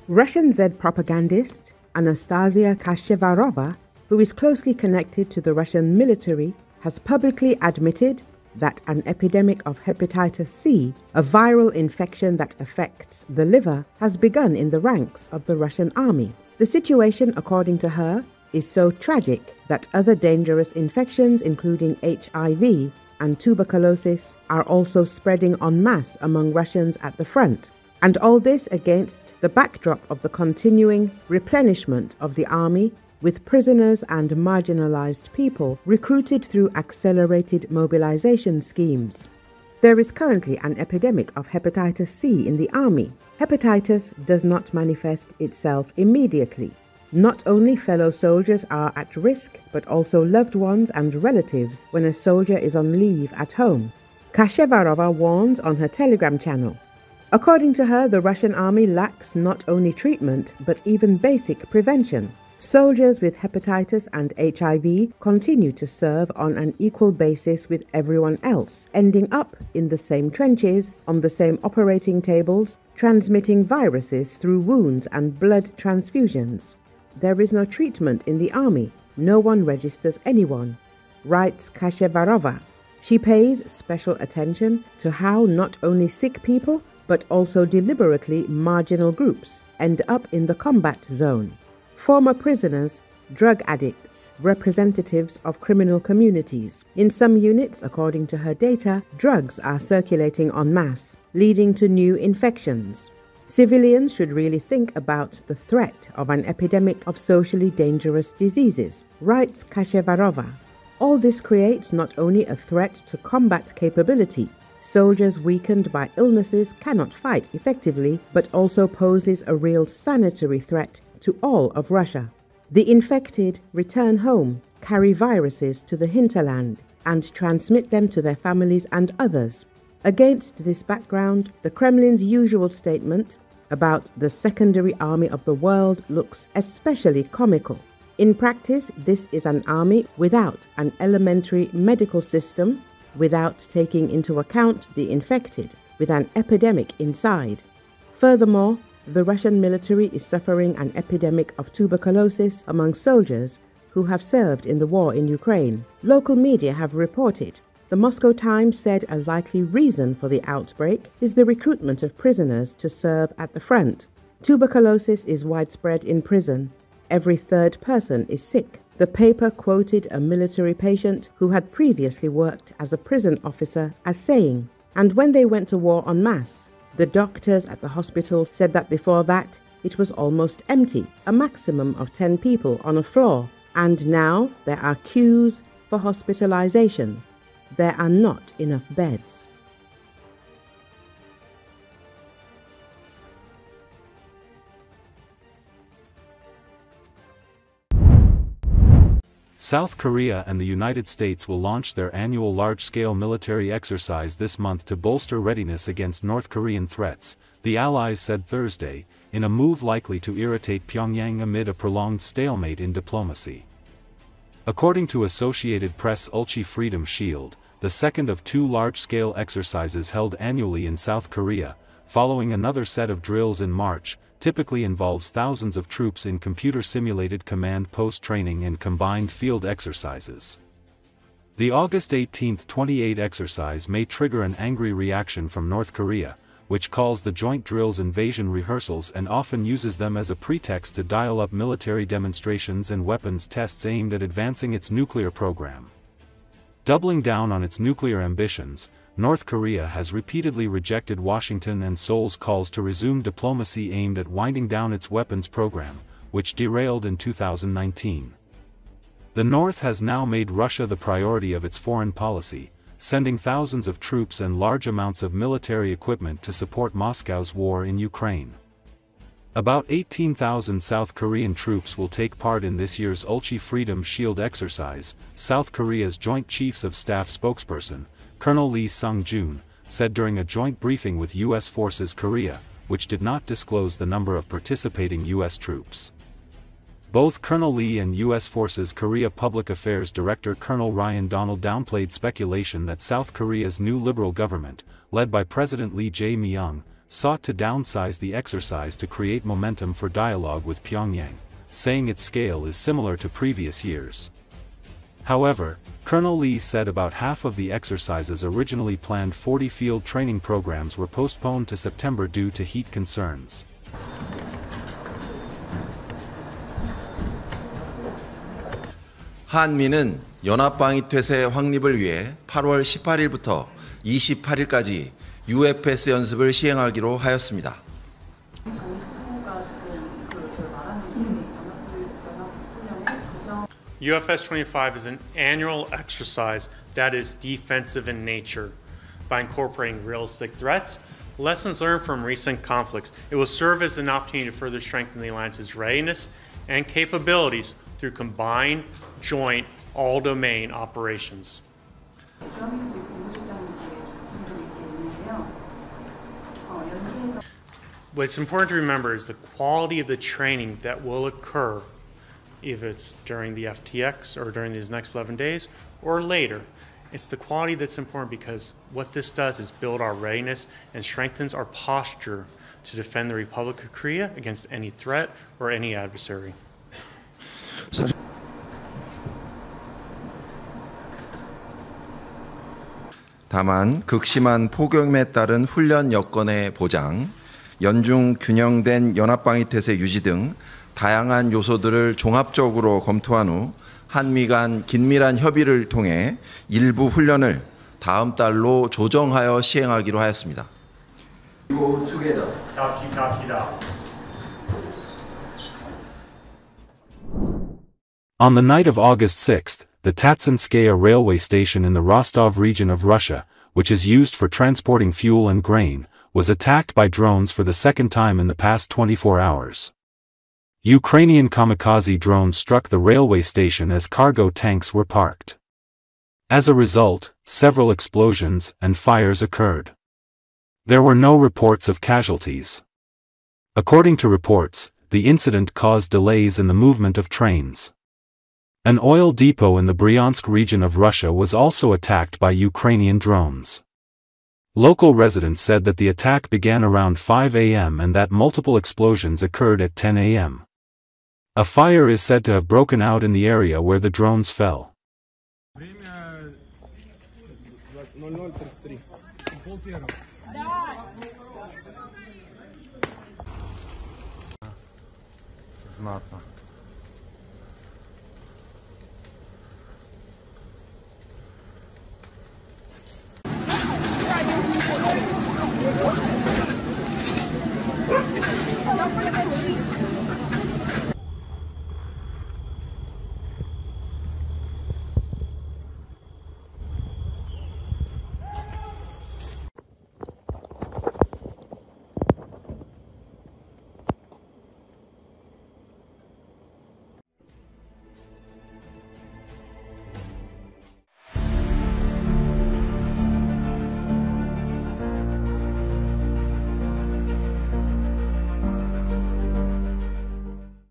Russian Z-propagandist Anastasia Kashevarova, who is closely connected to the Russian military, has publicly admitted that an epidemic of hepatitis C, a viral infection that affects the liver, has begun in the ranks of the Russian army. The situation, according to her, is so tragic that other dangerous infections, including HIV and tuberculosis, are also spreading en masse among Russians at the front. And all this against the backdrop of the continuing replenishment of the army, with prisoners and marginalized people recruited through accelerated mobilization schemes. There is currently an epidemic of hepatitis C in the army. Hepatitis does not manifest itself immediately. Not only fellow soldiers are at risk, but also loved ones and relatives when a soldier is on leave at home. Kashevarova warns on her Telegram channel. According to her, the Russian army lacks not only treatment, but even basic prevention. Soldiers with hepatitis and HIV continue to serve on an equal basis with everyone else, ending up in the same trenches, on the same operating tables, transmitting viruses through wounds and blood transfusions. There is no treatment in the army. No one registers anyone, writes Kashevarova. She pays special attention to how not only sick people, but also deliberately marginal groups end up in the combat zone. Former prisoners, drug addicts, representatives of criminal communities. In some units, according to her data, drugs are circulating en masse, leading to new infections. Civilians should really think about the threat of an epidemic of socially dangerous diseases, writes Kashevarova. All this creates not only a threat to combat capability. Soldiers weakened by illnesses cannot fight effectively, but also poses a real sanitary threat to all of Russia. The infected return home, carry viruses to the hinterland, and transmit them to their families and others. Against this background, the Kremlin's usual statement about the secondary army of the world looks especially comical. In practice, this is an army without an elementary medical system, without taking into account the infected, with an epidemic inside. Furthermore, the Russian military is suffering an epidemic of tuberculosis among soldiers who have served in the war in Ukraine. Local media have reported. The Moscow Times said a likely reason for the outbreak is the recruitment of prisoners to serve at the front. Tuberculosis is widespread in prison. Every third person is sick. The paper quoted a military patient who had previously worked as a prison officer as saying, "And when they went to war en masse, the doctors at the hospital said that before that it was almost empty, a maximum of 10 people on a floor, and now there are queues for hospitalization. There are not enough beds." South Korea and the United States will launch their annual large-scale military exercise this month to bolster readiness against North Korean threats, the allies said Thursday, in a move likely to irritate Pyongyang amid a prolonged stalemate in diplomacy. According to Associated Press Ulchi Freedom Shield, the second of two large-scale exercises held annually in South Korea, following another set of drills in March, typically involves thousands of troops in computer-simulated command post training and combined field exercises. The August 18, 28 exercise may trigger an angry reaction from North Korea, which calls the joint drills invasion rehearsals and often uses them as a pretext to dial up military demonstrations and weapons tests aimed at advancing its nuclear program. Doubling down on its nuclear ambitions, North Korea has repeatedly rejected Washington and Seoul's calls to resume diplomacy aimed at winding down its weapons program, which derailed in 2019. The North has now made Russia the priority of its foreign policy, sending thousands of troops and large amounts of military equipment to support Moscow's war in Ukraine. About 18,000 South Korean troops will take part in this year's Ulchi Freedom Shield exercise, South Korea's Joint Chiefs of Staff spokesperson, Colonel Lee Sung-joon, said during a joint briefing with U.S. Forces Korea, which did not disclose the number of participating U.S. troops. Both Colonel Lee and U.S. Forces Korea Public Affairs Director Colonel Ryan Donald downplayed speculation that South Korea's new liberal government, led by President Lee Jae-myung, sought to downsize the exercise to create momentum for dialogue with Pyongyang, saying its scale is similar to previous years. However, Colonel Lee said about half of the exercise's originally planned 40 field training programs were postponed to September due to heat concerns. 한미는 연합방위태세 확립을 위해 8월 18일부터 28일까지 UFS 연습을 시행하기로 하였습니다. UFS 25 is an annual exercise that is defensive in nature. By incorporating realistic threats, lessons learned from recent conflicts, it will serve as an opportunity to further strengthen the alliance's readiness and capabilities through combined, joint, all-domain operations. What's important to remember is the quality of the training that will occur, if it's during the FTX or during these next 11 days or later. It's the quality that's important because what this does is build our readiness and strengthens our posture to defend the Republic of Korea against any threat or any adversary. 다만 극심한 폭염에 따른 훈련 여건의 보장, 연중 균형된 연합방위태세 유지 등 다양한 요소들을 종합적으로 검토한 후 한미 간 긴밀한 협의를 통해 일부 훈련을 다음 달로 조정하여 시행하기로 하였습니다. On the night of August 6th, the Tatsinskaya railway station in the Rostov region of Russia, which is used for transporting fuel and grain, was attacked by drones for the second time in the past 24 hours. Ukrainian kamikaze drones struck the railway station as cargo tanks were parked. As a result, several explosions and fires occurred. There were no reports of casualties. According to reports, the incident caused delays in the movement of trains. An oil depot in the Bryansk region of Russia was also attacked by Ukrainian drones. Local residents said that the attack began around 5 a.m. and that multiple explosions occurred at 10 a.m. A fire is said to have broken out in the area where the drones fell. Знатно.